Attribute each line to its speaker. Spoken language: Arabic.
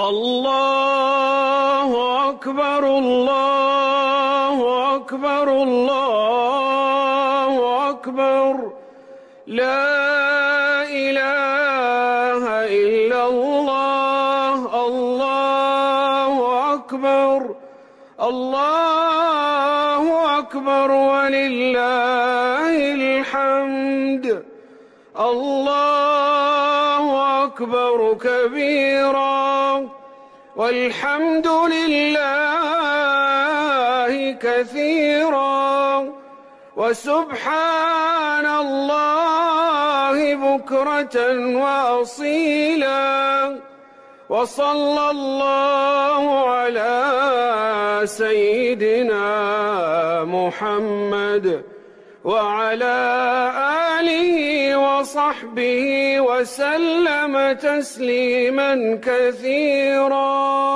Speaker 1: الله أكبر الله أكبر الله أكبر لا إله إلا الله الله أكبر الله أكبر ولله الحمد الله أكبر كبيرا والحمد لله كثيرا وسبحان الله بكرة وأصيلا وصلى الله على سيدنا محمد وعلى آله وصحبه وسلم تسليما كثيرا.